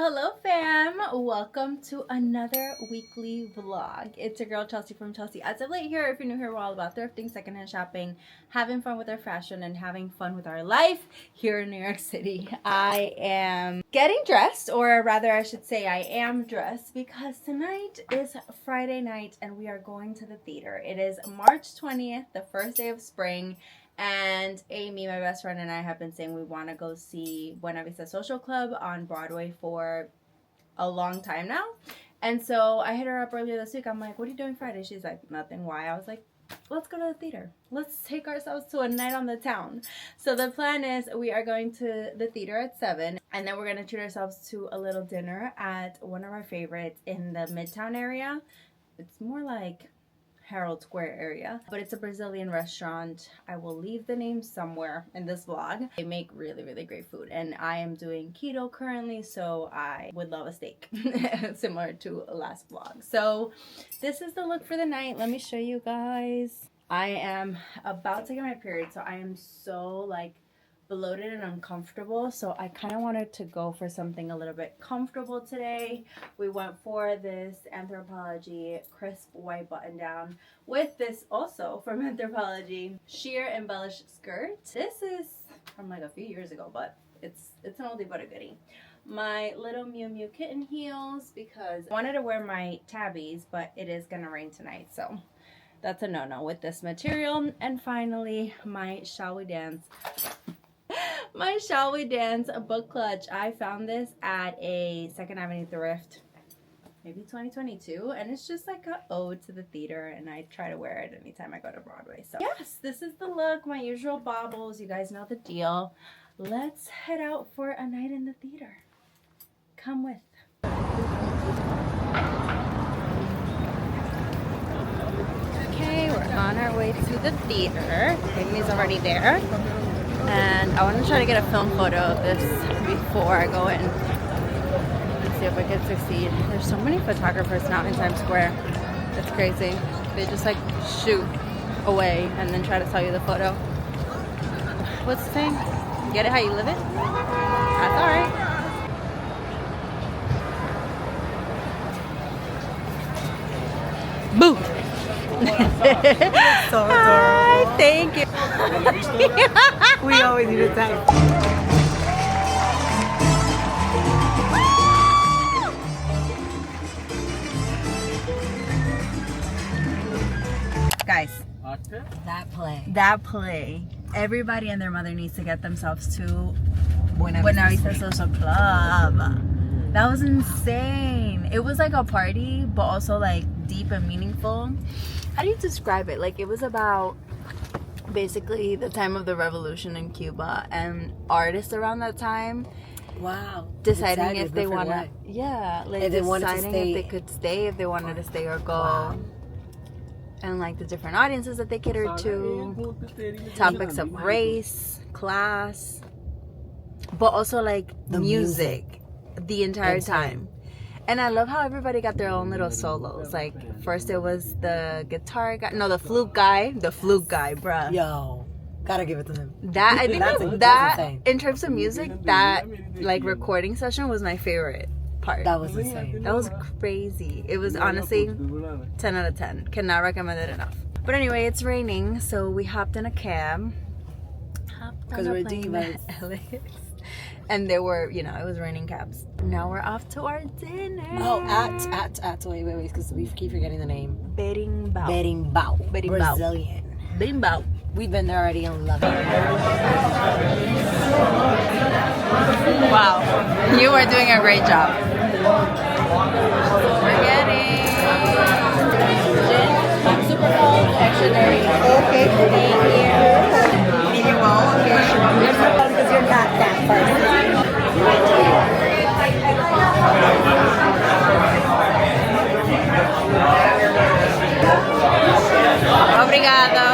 Hello fam, welcome to another weekly vlog. It's your girl Chelsea from Chelsea As of Late here. If you're new here, we're all about thrifting, secondhand shopping, having fun with our fashion, and having fun with our life here in New York City. I am getting dressed, or rather I should say I am dressed, because tonight is Friday night and we are going to the theater. It is March 20th, the first day of spring. And Amy, my best friend, and I have been saying we want to go see Buena Vista Social Club on Broadway for a long time now. And so I hit her up earlier this week. I'm like, what are you doing Friday? She's like, nothing. Why? I was like, let's go to the theater. Let's take ourselves to a night on the town. So the plan is we are going to the theater at 7. And then we're going to treat ourselves to a little dinner at one of our favorites in the Midtown area. It's more like Herald Square area, but it's a Brazilian restaurant. I will leave the name somewhere in this vlog. They make really great food, and I am doing keto currently, so I would love a steak similar to last vlog. So this is the look for the night. Let me show you guys. I am about to get my period, so I am so like bloated and uncomfortable, so I kind of wanted to go for something a little bit comfortable today. We went for this Anthropologie crisp white button down with this also from Anthropologie sheer embellished skirt. This is from like a few years ago, but it's an oldie but a goodie. My little Miu Miu kitten heels, because I wanted to wear my tabbies, but it is gonna rain tonight, so that's a no-no with this material. And finally, my Shall We Dance book clutch. I found this at a 2nd Avenue thrift, maybe 2022, and it's just like an ode to the theater, and I try to wear it anytime I go to Broadway. So yes, this is the look, my usual baubles. You guys know the deal. Let's head out for a night in the theater. Come with. Okay, we're on our way to the theater. Amy's already there. And I want to try to get a film photo of this before I go in and see if I can succeed. There's so many photographers now in Times Square. It's crazy. They just like shoot away and then try to sell you the photo. What's the saying? Get it how you live it? That's alright. Boo! So adorable. Hi, thank you. We always need a time. Guys, That play. Everybody and their mother needs to get themselves to Buena Buena Vista Social Club. That was insane. It was like a party, but also like deep and meaningful. How do you describe it? Like, it was about basically the time of the revolution in Cuba and artists around that time. Wow. Deciding if they want to, like if they wanted to deciding stay. if they could stay, if they wanted to stay or go. Wow. And like the different audiences that they catered to, topics of race, class, but also like The music the entire Insane. time. And I love how everybody got their own little solos. Like, first it was the guitar guy, no, the flute guy, bruh. Yo, gotta give it to him. That, I think That's that insane. in terms of music, that like recording session was my favorite part. That was insane. That was crazy. It was honestly 10 out of 10. Cannot recommend it enough. But anyway, it's raining, so we hopped in a cab. Because we're divas. And there were, you know, it was raining cabs. Now we're off to our dinner. Oh, wait, because we keep forgetting the name. Berimbau. Berimbau. Brazilian. Berimbau. We've been there already and love it. Wow. You are doing a great job. We're getting gin, super cold, extra dirty. Okay. Thank you. Because you're not that person. Obrigado.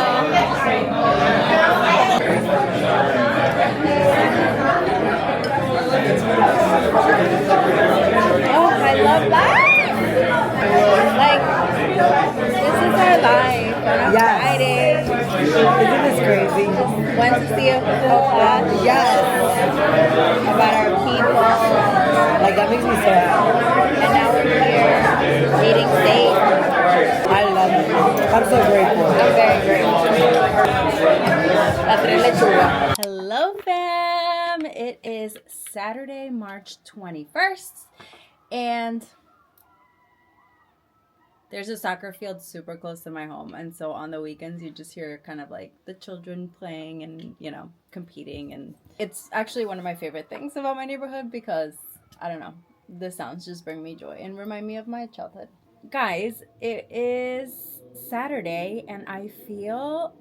Oh, I love that. Like, this is our life on a Friday. Isn't this crazy? went to see a class Yes. about our people, Like, that makes me so happy. and now we're here eating steak. I love it. I'm so grateful. I'm very grateful. La tres lechuga. Hello, fam. It is Saturday, March 21st, and there's a soccer field super close to my home, and so on the weekends you just hear kind of like the children playing and, you know, competing, and it's actually one of my favorite things about my neighborhood because, I don't know, the sounds just bring me joy and remind me of my childhood. Guys, it is Saturday and I feel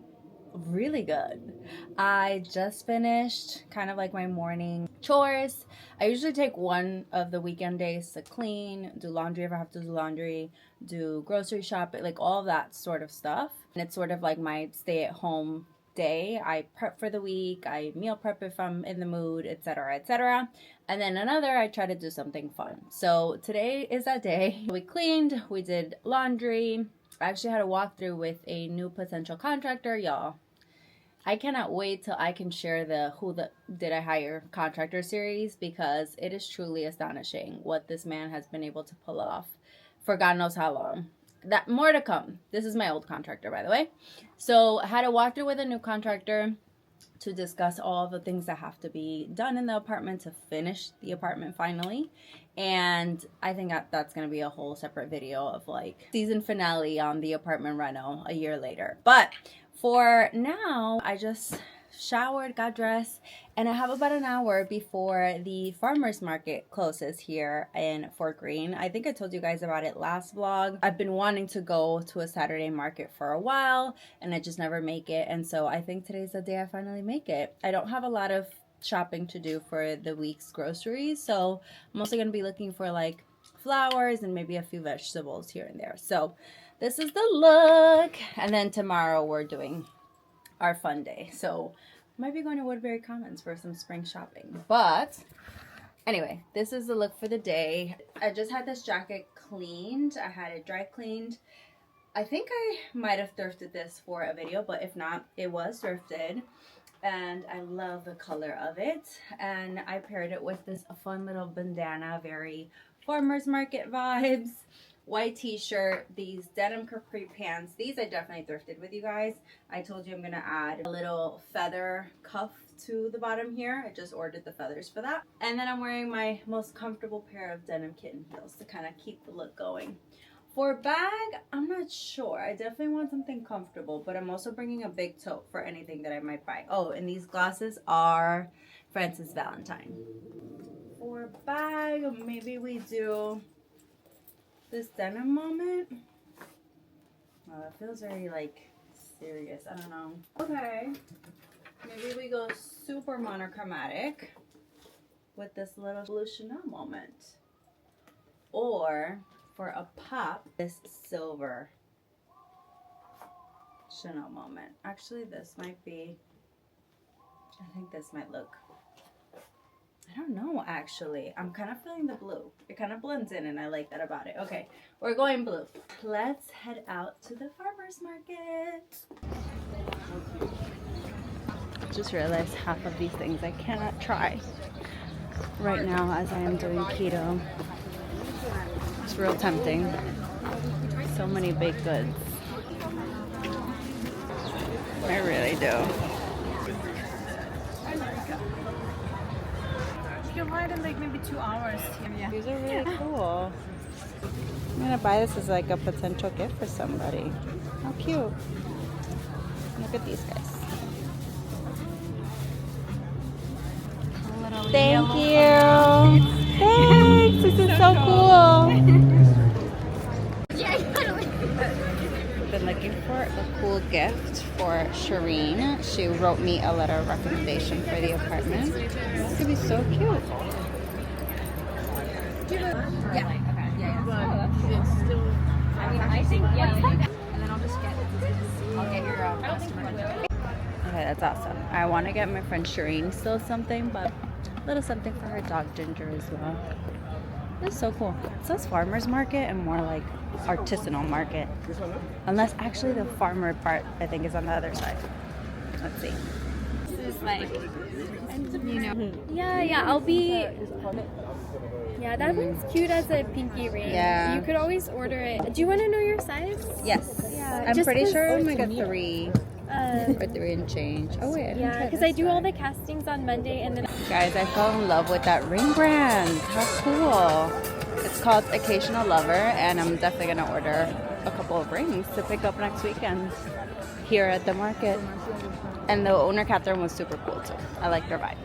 really good. I just finished kind of like my morning chores. I usually take one of the weekend days to clean, do laundry if I have to do laundry, do grocery shopping, like all that sort of stuff. And it's sort of like my stay at home day. I prep for the week, I meal prep if I'm in the mood, etc., etc. And then another, I try to do something fun. So today is that day. We cleaned, we did laundry. I actually had a walkthrough with a new potential contractor, y'all. I cannot wait till I can share the Who the Did I Hire contractor series, because it is truly astonishing what this man has been able to pull off for God knows how long. That more to come. This is my old contractor, by the way. So I had a walkthrough with a new contractor to discuss all the things that have to be done in the apartment to finish the apartment finally. And I think that's going to be a whole separate video of like season finale on the apartment reno a year later. But for now, I just showered, got dressed, and I have about an hour before the farmers market closes here in Fort Greene. I think I told you guys about it last vlog. I've been wanting to go to a Saturday market for a while and I just never make it, and so I think today's the day I finally make it. I don't have a lot of shopping to do for the week's groceries, so I'm also going to be looking for like flowers and maybe a few vegetables here and there. So this is the look, and then tomorrow we're doing our fun day, so I might be going to Woodbury Commons for some spring shopping. But anyway, this is the look for the day. I just had this jacket cleaned. I had it dry cleaned. I think I might have thrifted this for a video, but if not, it was thrifted, and I love the color of it. And I paired it with this fun little bandana, very farmers market vibes. White t-shirt, these denim capri pants. These I definitely thrifted with you guys. I told you I'm gonna add a little feather cuff to the bottom here. I just ordered the feathers for that. And then I'm wearing my most comfortable pair of denim kitten heels to kind of keep the look going. For a bag, I'm not sure. I definitely want something comfortable, but I'm also bringing a big tote for anything that I might buy. Oh, and these glasses are Francis Valentine. For a bag, maybe we do this denim moment. Oh, that feels very like serious. I don't know. Okay, maybe we go super monochromatic with this little blue Chanel moment, or for a pop, this silver Chanel moment. Actually, this might be, I think this might look, I don't know, actually. I'm kind of feeling the blue. It kind of blends in and I like that about it. Okay, we're going blue. Let's head out to the farmer's market. Just realized half of these things I cannot try right now as I am doing keto. It's real tempting. So many baked goods. I really do. You can ride in like maybe 2 hours. Yeah. These are really cool. I'm gonna buy this as like a potential gift for somebody. How cute. Look at these guys. Thank you. Thanks. This is so cool. Been looking for a cool gift for Shireen. She wrote me a letter of recommendation for the apartment. This could be so cute. Okay, that's awesome. I want to get my friend Shireen still something, but a little something for her dog Ginger as well. This is so cool. It says farmer's market and more like artisanal market. Unless actually the farmer part I think is on the other side. Let's see. just like, you know. Yeah, I'll be. Yeah, that one's cute as a pinky ring. Yeah. You could always order it. Do you want to know your size? Yes. Yeah. I'm just pretty 'cause- sure I'm like a 3 Uh, or 3 and change. Oh wait, yeah, because I do all the castings on Monday, and then Guys, I fell in love with that ring brand. How cool. It's called Occasional Lover, and I'm definitely gonna order a couple of rings to pick up next weekend here at the market. And the owner, Catherine, was super cool too. I liked her vibe.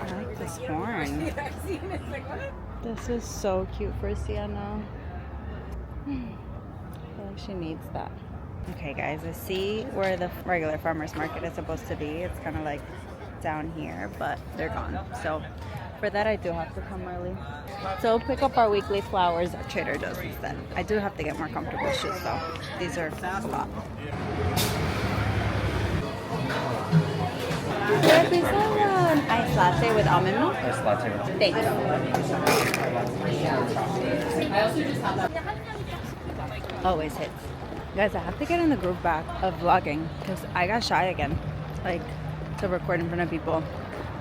I like this horn. This is so cute for Sienna. I feel like she needs that. Okay guys, I see where the regular farmer's market is supposed to be. It's kind of like down here, but they're gone. So for that I do have to come early. So pick up our weekly flowers at Trader Joe's instead. I do have to get more comfortable shoes though. These are a lot. Yeah, please have an iced latte with almond milk. Iced latte. Thank you. Always hits. Guys, I have to get in the groove back of vlogging because I got shy again, like to record in front of people.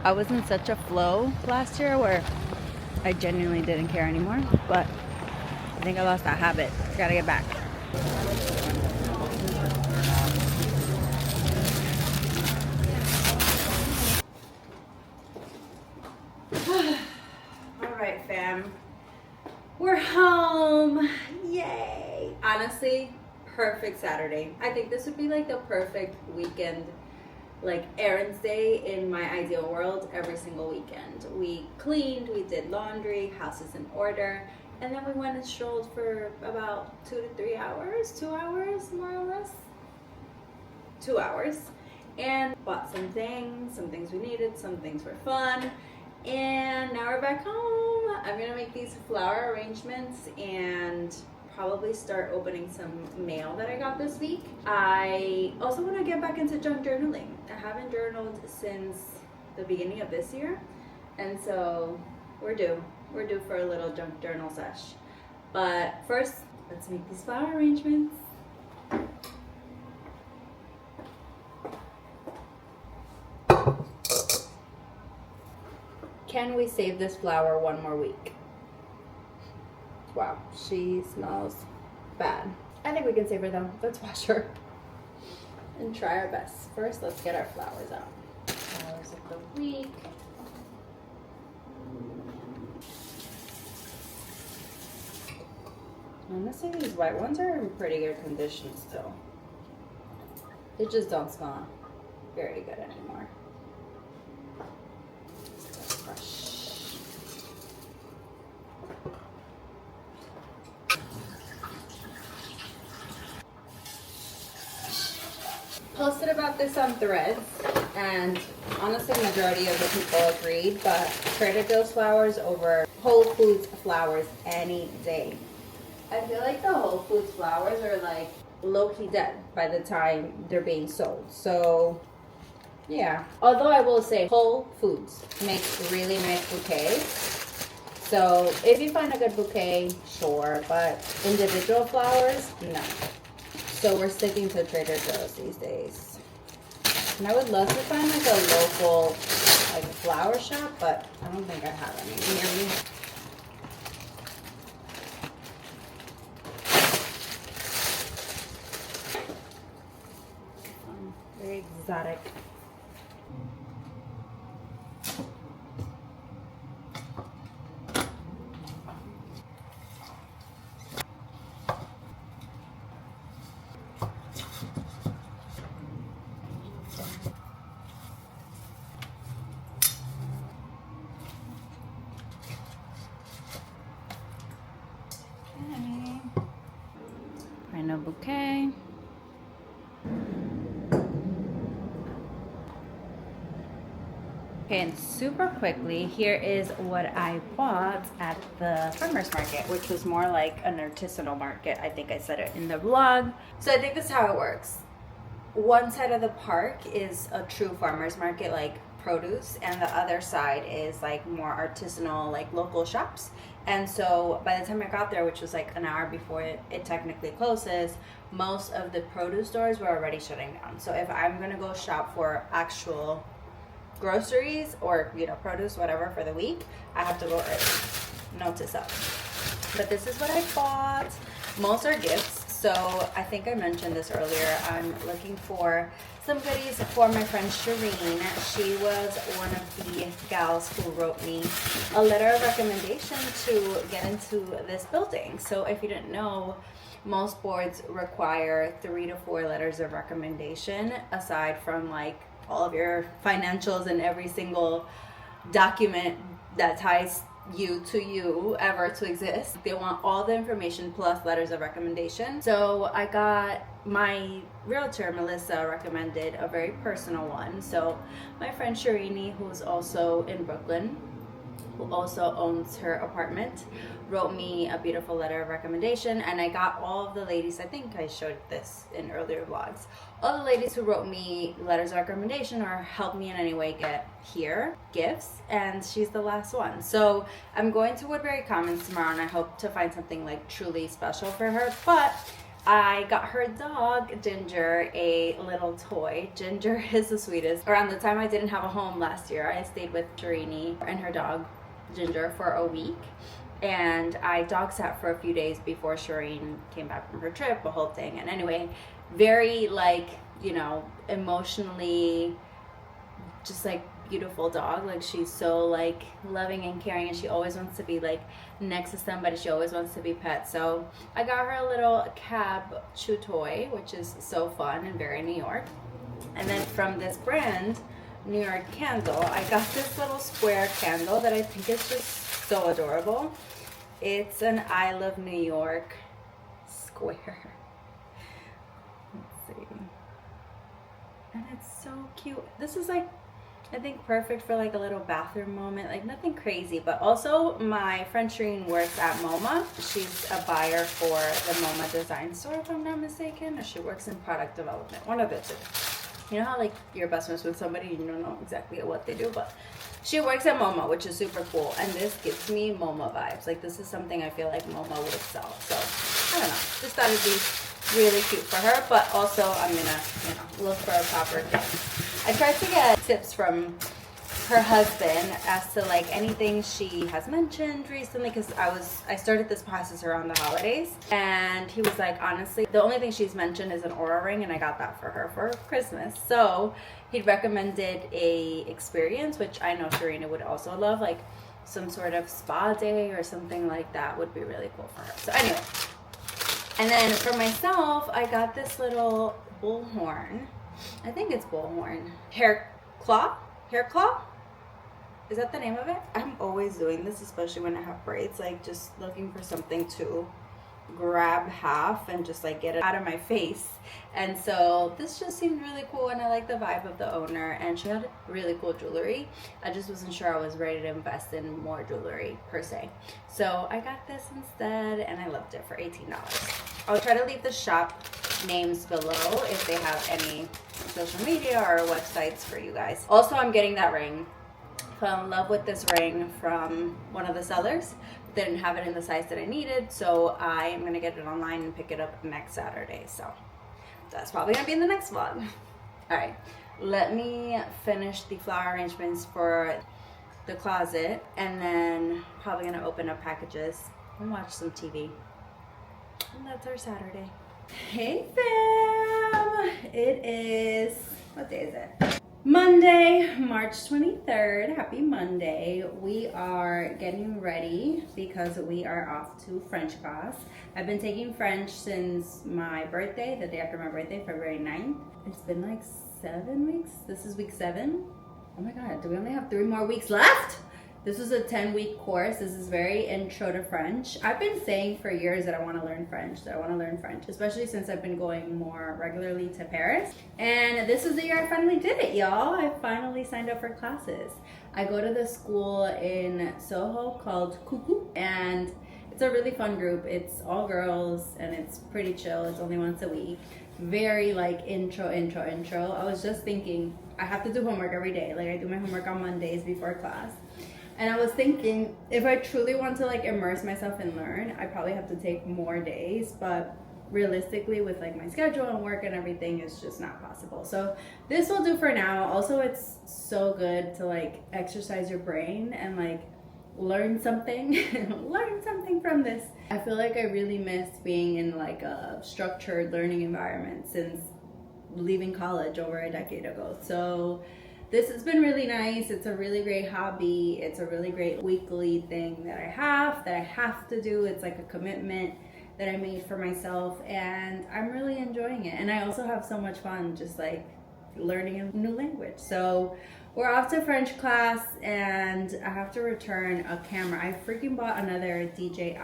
I was in such a flow last year where I genuinely didn't care anymore, but I think I lost that habit. Gotta get back. All right, fam. We're home. Yay. Honestly, perfect Saturday. I think this would be like the perfect weekend, like errands day in my ideal world every single weekend. We cleaned, we did laundry, house is in order, and then we went and strolled for about 2 to 3 hours, 2 hours more or less. 2 hours. And bought some things we needed, some things for fun. And now we're back home. I'm gonna make these flower arrangements and probably start opening some mail that I got this week. I also want to get back into junk journaling. I haven't journaled since the beginning of this year, and so we're due for a little junk journal sesh. But first, let's make these flower arrangements. Can we save this flower one more week? Wow, she smells bad. I think we can save her though. Let's wash her and try our best. First, let's get our flowers out. Flowers of the week. Honestly, these white ones are in pretty good condition still. They just don't smell very good anymore. Still fresh. Posted about this on Threads, and honestly majority of the people agreed, but Trader Joe's flowers over Whole Foods flowers any day. I feel like the Whole Foods flowers are like low-key dead by the time they're being sold. So yeah, although I will say Whole Foods makes really nice bouquets. So if you find a good bouquet, sure, but individual flowers, no. So we're sticking to Trader Joe's these days. And I would love to find like a local like flower shop, but I don't think I have any near me. Very exotic. Find a bouquet. Okay, and super quickly, here is what I bought at the farmer's market, which was more like an artisanal market. I think I said it in the vlog. So I think this is how it works. One side of the park is a true farmer's market, like produce, and the other side is like more artisanal, like local shops. And so by the time I got there, which was like an hour before it technically closes, most of the produce stores were already shutting down. So if I'm gonna go shop for actual groceries or, you know, produce, whatever, for the week, I have to go early. Notice up. But this is what I bought. Most are gifts. So I think I mentioned this earlier. I'm looking for some goodies for my friend Shireen. She was one of the gals who wrote me a letter of recommendation to get into this building. So if you didn't know, most boards require 3 to 4 letters of recommendation, aside from like all of your financials and every single document that ties you ever to exist. They want all the information plus letters of recommendation. So I got, my realtor Melissa recommended a very personal one. So my friend Shirini, who's also in Brooklyn, who also owns her apartment, wrote me a beautiful letter of recommendation. And I got all of the ladies, I think I showed this in earlier vlogs, all the ladies who wrote me letters of recommendation or helped me in any way get here gifts, and she's the last one. So I'm going to Woodbury Commons tomorrow, and I hope to find something like truly special for her. But I got her dog Ginger a little toy. Ginger is the sweetest. Around the time I didn't have a home last year, I stayed with Shirini and her dog Ginger for a week, and I dog sat for a few days before Shireen came back from her trip, the whole thing. And anyway, very like, you know, emotionally just like beautiful dog. Like she's so like loving and caring, and she always wants to be like next to somebody. She always wants to be pet. So I got her a little cab chew toy, which is so fun and very New York. And then from this brand, New York Candle, I got this little square candle that I think is just so adorable. It's an I Love New York square. Let's see. And it's so cute. This is like, I think, perfect for like a little bathroom moment, like nothing crazy. But also my friend Shireen works at MoMA. She's a buyer for the MoMA design store, if I'm not mistaken, or she works in product development, one of the two. You know how like you're best friends with somebody and you don't know exactly what they do, but she works at MoMA, which is super cool. And this gives me MoMA vibes. Like this is something I feel like MoMA would sell. So I don't know, just thought it'd be really cute for her, but also I'm gonna, you know, look for a proper gift. I tried to get tips from her husband as to like anything she has mentioned recently, because I started this process around the holidays, and he was like, honestly, the only thing she's mentioned is an Aura ring, and I got that for her for Christmas. So he'd recommended a experience, which I know Serena would also love, like some sort of spa day or something like that would be really cool for her. So anyway, and then for myself, I got this little bullhorn. I think it's bullhorn. Hair claw? Is that the name of it? I'm always doing this, especially when I have braids, like just looking for something to grab half and just like get it out of my face. And so this just seemed really cool, and I like the vibe of the owner, and she had really cool jewelry. I just wasn't sure I was ready to invest in more jewelry per se. So I got this instead, and I loved it for $18. I'll try to leave the shop names below if they have any social media or websites for you guys. Also, I'm getting that ring. Fell in love with this ring from one of the sellers. They didn't have it in the size that I needed, so I am gonna get it online and pick it up next Saturday. So that's probably gonna be in the next vlog. All right, let me finish the flower arrangements for the closet, and then probably gonna open up packages and watch some TV. And that's our Saturday. Hey fam! It is, what day is it? Monday, March 23rd. Happy Monday. We are getting ready because we are off to French class. I've been taking French since my birthday, the day after my birthday, February 9th. It's been like 7 weeks. This is week 7. Oh my God, do we only have 3 more weeks left? This is a 10-week course. This is very intro to French. I've been saying for years that I want to learn French, especially since I've been going more regularly to Paris. And this is the year I finally did it, y'all. I finally signed up for classes. I go to the school in Soho called Coucou, and it's a really fun group. It's all girls, and it's pretty chill. It's only once a week. Very like intro. I was just thinking, I have to do homework every day. Like I do my homework on Mondays before class. And I was thinking, if I truly want to like immerse myself and learn, I probably have to take more days, but realistically with like my schedule and work and everything, it's just not possible. So this will do for now. Also, it's so good to like exercise your brain and like learn something learn something from this. I feel like I really missed being in like a structured learning environment since leaving college over a decade ago. So this has been really nice. It's a really great hobby. It's a really great weekly thing that I have to do. It's like a commitment that I made for myself, and I'm really enjoying it. And I also have so much fun just like learning a new language. So we're off to French class, and I have to return a camera. I freaking bought another DJI.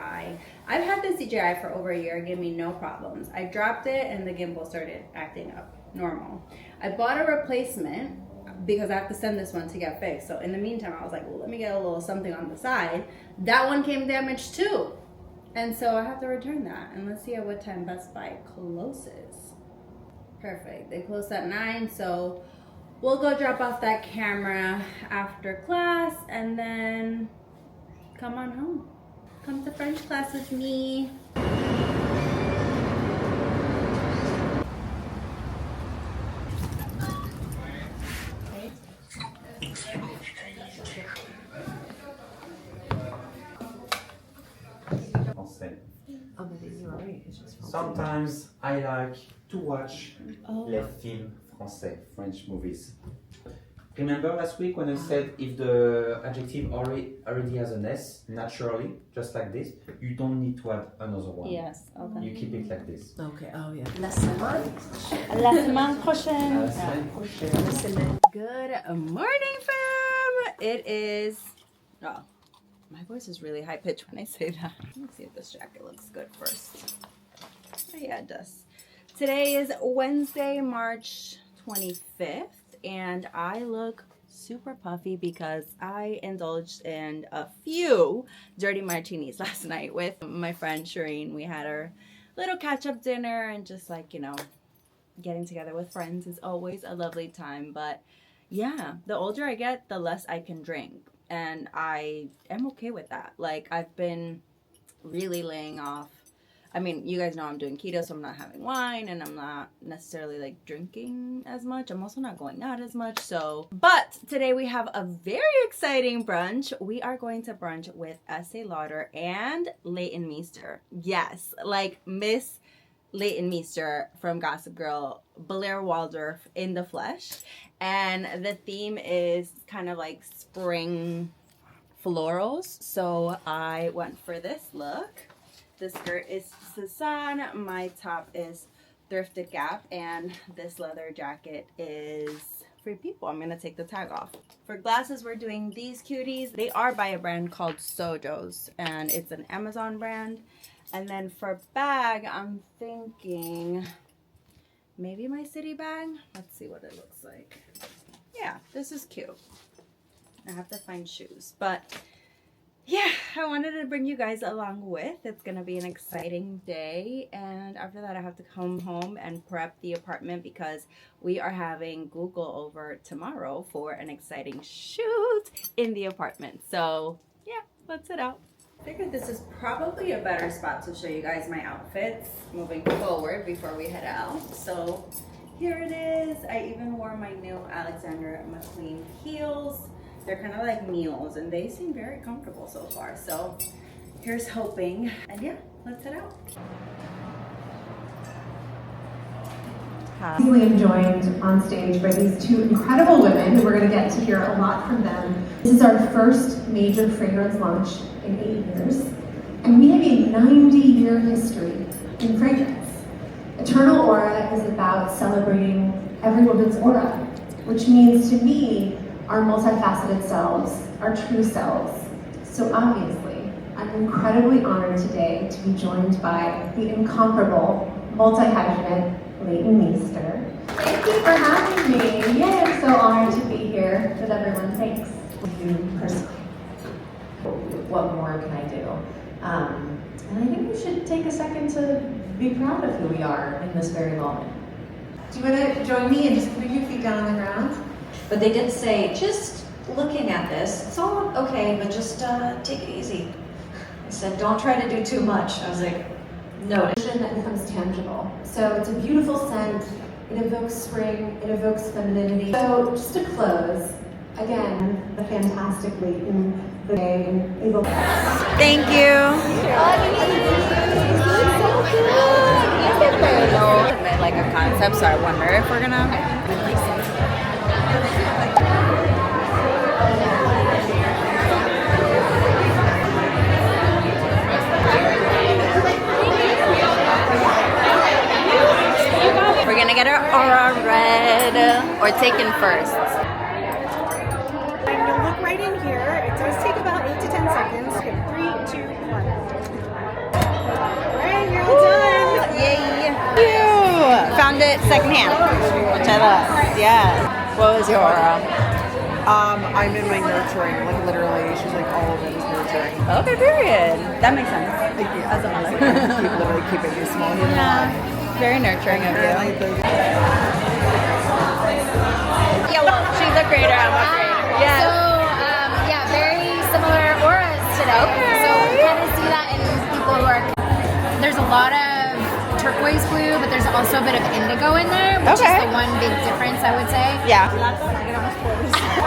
I've had this DJI for over a year. It gave me no problems. I dropped it and the gimbal started acting up normal. I bought a replacement because I have to send this one to get fixed. So in the meantime, I was like, well, let me get a little something on the side. That one came damaged too. And so I have to return that. And let's see at what time Best Buy closes. Perfect. They close at 9, so we'll go drop off that camera after class and then come on home. Come to French class with me. Oh, but you're right. It's just Sometimes I like to watch les films français, French movies. Remember last week when I said if the adjective already has an S naturally, just like this, you don't need to add another one. Yes, okay. You keep it like this. Okay, oh yeah. La semaine. La semaine prochaine. À la semaine prochaine. Good morning, fam. It is, oh, my voice is really high pitched when I say that. Let me see if this jacket looks good first. Oh yeah, it does. Today is Wednesday, March 25th, and I look super puffy because I indulged in a few dirty martinis last night with my friend Shireen. We had our little catch-up dinner, and just like, you know, getting together with friends is always a lovely time. But yeah, the older I get, the less I can drink, and I am okay with that. Like, I've been really laying off. I mean, you guys know I'm doing keto, so I'm not having wine, and I'm not necessarily like drinking as much. I'm also not going out as much. So, but today we have a very exciting brunch. We are going to brunch with Estee Lauder and Leighton Meester. Yes, like Miss Leighton Meester from Gossip Girl, Blair Waldorf in the flesh. And the theme is kind of like spring florals. So I went for this look. The skirt is Sasan, my top is Thrifted Gap, and this leather jacket is Free People. I'm gonna take the tag off. For glasses, we're doing these cuties. They are by a brand called Sojo's, and it's an Amazon brand. And then for bag, I'm thinking maybe my city bag. Let's see what it looks like. Yeah, this is cute. I have to find shoes, but yeah, I wanted to bring you guys along with. It's going to be an exciting day. And after that, I have to come home and prep the apartment because we are having Google over tomorrow for an exciting shoot in the apartment. So yeah, let's head out. I figured this is probably a better spot to show you guys my outfits moving forward before we head out. So here it is. I even wore my new Alexander McQueen heels. They're kind of like mules, and they seem very comfortable so far. So here's hoping. And yeah, let's head out. I am joined on stage by these two incredible women. We're going to get to hear a lot from them. This is our first major fragrance launch in 8 years, and we have a 90-year history in fragrance. Eternal Aura is about celebrating every woman's aura, which means to me, our multifaceted selves, our true selves. So obviously, I'm incredibly honored today to be joined by the incomparable multi-hyphenate Leighton Meester. Thank you for having me. Yay, I'm so honored to be here with everyone. Thanks. You personally, what more can I do? And I think we should take a second to be proud of who we are in this very moment. Do you want to join me and just put your feet down on the ground? But they did say, just looking at this, it's all okay, but just take it easy. I said, don't try to do too much. I was like, no. That becomes tangible. So it's a beautiful scent. It evokes spring. It evokes femininity. So just to close, again, the fantastic Leighton today and able. Thank you. Like a concept, so I wonder if we're gonna. We're gonna get our aura read or taken first. And you'll look right in here. It does take about 8 to 10 seconds. Okay, 3, 2, 1. Alright, you're all done. Yay! Found it secondhand, which I love. Yeah. What was your aura? I'm in my nurturing, like literally, she's like all of it is nurturing. Okay, period. That makes sense. As a mother, literally keep it small. Yeah. Very nurturing of you. Yeah, well, she's a creator, I'm a creator. Yeah. So, yeah, very similar auras today. Okay. So we kind of see that in people who are, there's a lot of turquoise blue, but there's also a bit of indigo in there, which is the one big difference, I would say. Yeah.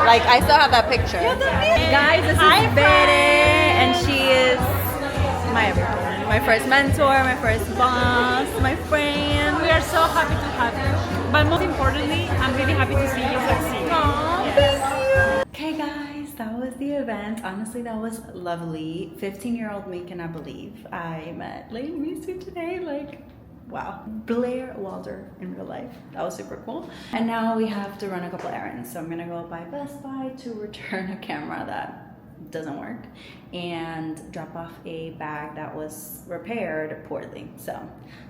Like, I still have that picture. Guys, this is Bere, and she is my first mentor, my first boss, my friend. We are so happy to have you. But most importantly, I'm really happy to see you succeed. Thank you. Okay, guys, that was the event. Honestly, that was lovely. 15-year-old me cannot believe I met Leighton Meester today. Like, wow. Blair Waldorf in real life. That was super cool. And now we have to run a couple errands. So I'm gonna go by Best Buy to return a camera that doesn't work and drop off a bag that was repaired poorly. So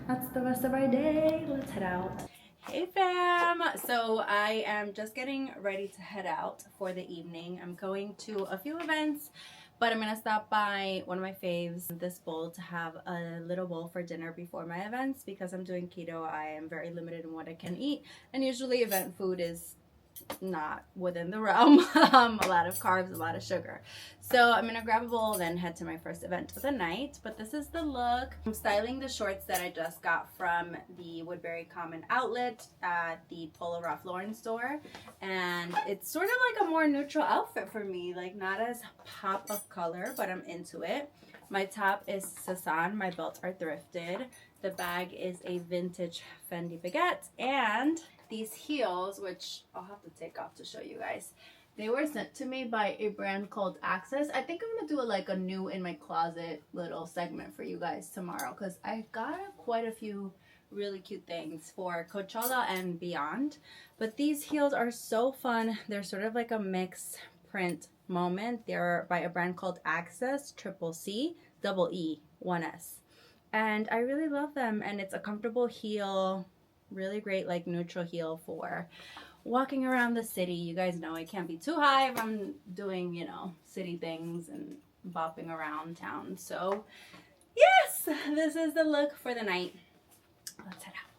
that's the rest of our day. Let's head out. Hey fam! So I am just getting ready to head out for the evening. I'm going to a few events, but I'm gonna stop by one of my faves, this bowl, to have a little bowl for dinner before my events. Because I'm doing keto, I am very limited in what I can eat, and usually event food is not within the realm. A lot of carbs, a lot of sugar. So I'm gonna grab a bowl, then head to my first event of the night. But this is the look. I'm styling the shorts that I just got from the Woodbury Common outlet at the Polo Ralph Lauren store, and it's sort of like a more neutral outfit for me, like not as pop of color, but I'm into it. My top is Sasan, my belts are thrifted, the bag is a vintage Fendi baguette, and these heels, which I'll have to take off to show you guys, they were sent to me by a brand called Access. I think I'm gonna do like a new in my closet little segment for you guys tomorrow, because I got quite a few really cute things for Coachella and beyond. But these heels are so fun. They're sort of like a mixed print moment. They're by a brand called Access, Triple C, Double E, 1S. And I really love them, and it's a comfortable heel. Really great like neutral heel for walking around the city. You guys know it can't be too high if I'm doing, you know, city things and bopping around town. So yes, this is the look for the night. Let's head out.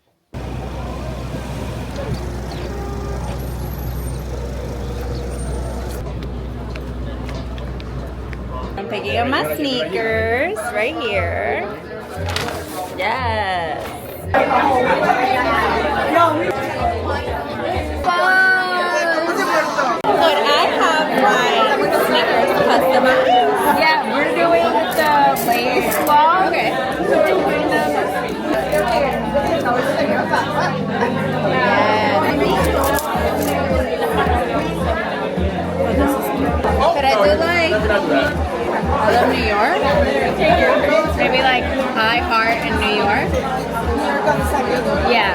I'm picking up my sneakers right here. Yes. But I have my sneakers customized. Yeah, we're doing the lace vlog. But I do like, I love New York. Maybe like I Heart in New York. Yeah.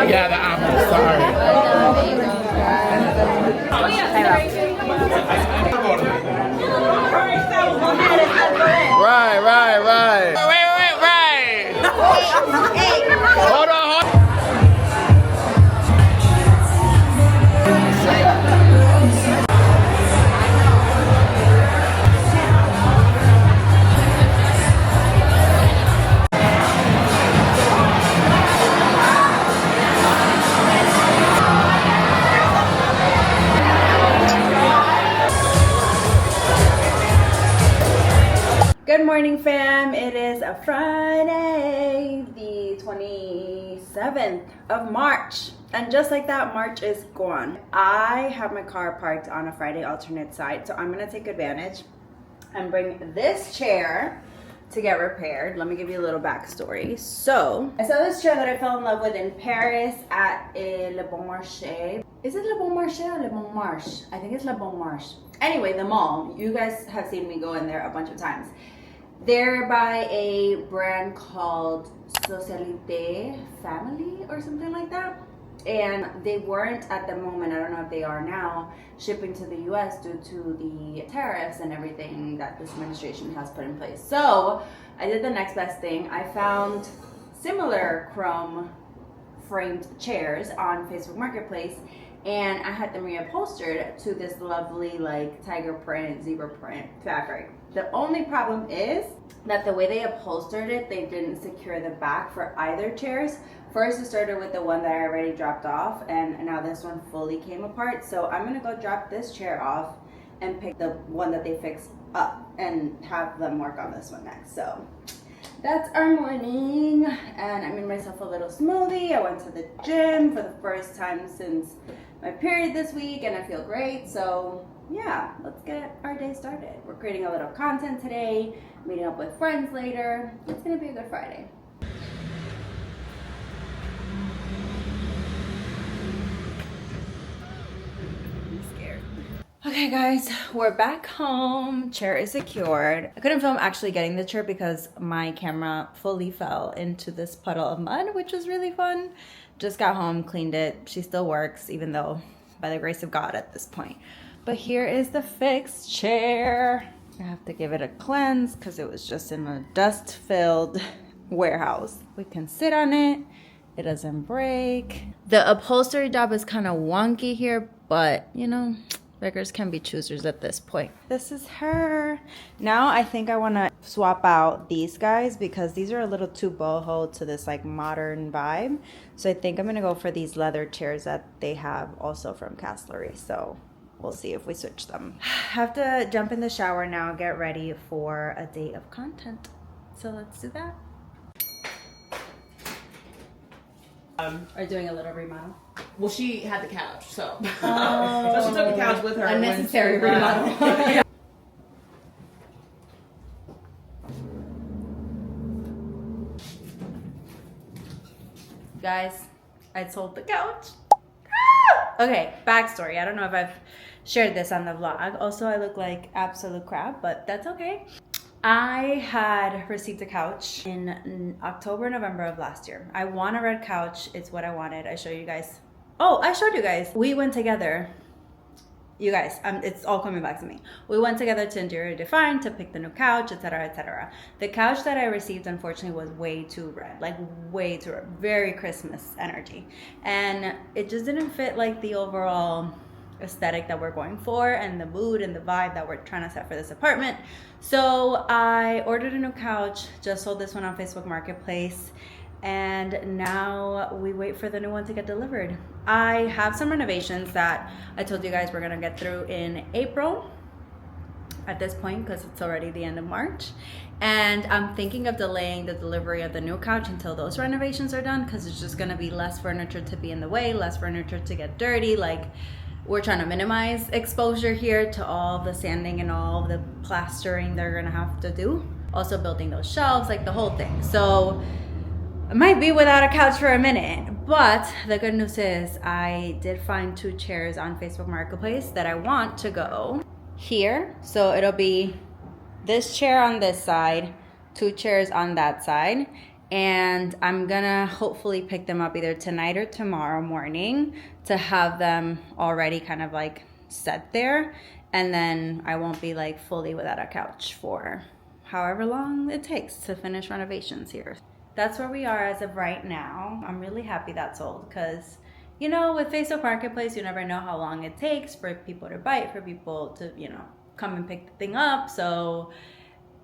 Yeah, the apple, sorry. Right. Wait. Hold on. Good morning, fam. It is a Friday, the 27th of March. And just like that, March is gone. I have my car parked on a Friday alternate side, so I'm gonna take advantage and bring this chair to get repaired. Let me give you a little backstory. So, I saw this chair that I fell in love with in Paris at Le Bon Marché. Is it Le Bon Marché or Le Bon Marche? I think it's Le Bon Marche. Anyway, the mall. You guys have seen me go in there a bunch of times. They're by a brand called Socialité Family or something like that. And they weren't at the moment, I don't know if they are now, shipping to the US due to the tariffs and everything that this administration has put in place. So I did the next best thing. I found similar chrome framed chairs on Facebook Marketplace, and I had them reupholstered to this lovely like tiger print, zebra print fabric. The only problem is that the way they upholstered it, they didn't secure the back for either chairs. First, it started with the one that I already dropped off, and now this one fully came apart. So I'm gonna go drop this chair off and pick the one that they fixed up and have them work on this one next. So that's our morning, and I made myself a little smoothie. I went to the gym for the first time since my period this week, and I feel great. So yeah, let's get our day started. We're creating a little content today, meeting up with friends later. It's gonna be a good Friday. Okay guys, we're back home. Chair is secured. I couldn't film actually getting the chair because my camera fully fell into this puddle of mud, which was really fun. Just got home, cleaned it. She still works, even though by the grace of God at this point. But here is the fixed chair. I have to give it a cleanse because it was just in a dust-filled warehouse. We can sit on it. It doesn't break. The upholstery job is kind of wonky here, but you know, beggars can be choosers at this point. This is her. Now I think I want to swap out these guys because these are a little too boho to this like modern vibe. So I think I'm going to go for these leather chairs that they have also from Castlery. So we'll see if we switch them. Have to jump in the shower now, get ready for a day of content. So let's do that. Are doing a little remodel? Well, she had the couch, so. So she took the couch with her. Unnecessary remodel. Yeah. Guys, I sold the couch. Okay, backstory. I don't know if I've shared this on the vlog. Also, I look like absolute crap, but that's okay. I had received a couch in October, November of last year. I want a red couch. It's what I wanted. I showed you guys. Oh, I showed you guys. We went together. You guys, it's all coming back to me. We went together to Interior Define to pick the new couch, etc., etc. The couch that I received, unfortunately, was way too red, like way too red, very Christmas energy, and it just didn't fit like the overall aesthetic that we're going for and the mood and the vibe that we're trying to set for this apartment. So I ordered a new couch, just sold this one on Facebook Marketplace, and now we wait for the new one to get delivered. I have some renovations that I told you guys we're gonna get through in April at this point because it's already the end of March, and I'm thinking of delaying the delivery of the new couch until those renovations are done because it's just gonna be less furniture to be in the way, less furniture to get dirty. Like, we're trying to minimize exposure here to all the sanding and all the plastering they're gonna have to do. Also building those shelves, like the whole thing. So I might be without a couch for a minute, but the good news is I did find 2 chairs on Facebook Marketplace that I want to go here. So it'll be this chair on this side, 2 chairs on that side. And I'm gonna hopefully pick them up either tonight or tomorrow morning to have them already kind of like set there. And then I won't be like fully without a couch for however long it takes to finish renovations here. That's where we are as of right now. I'm really happy that's sold because, you know, with Facebook Marketplace, you never know how long it takes for people to bite, for people to, you know, come and pick the thing up. So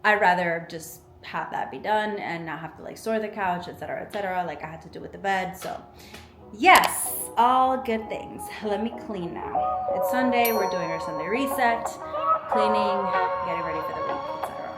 I'd rather just have that be done and not have to like store the couch, etc., etc., like I had to do with the bed. So yes, all good things. Let me clean now. It's Sunday. We're doing our Sunday reset, cleaning, getting ready for the week, etc.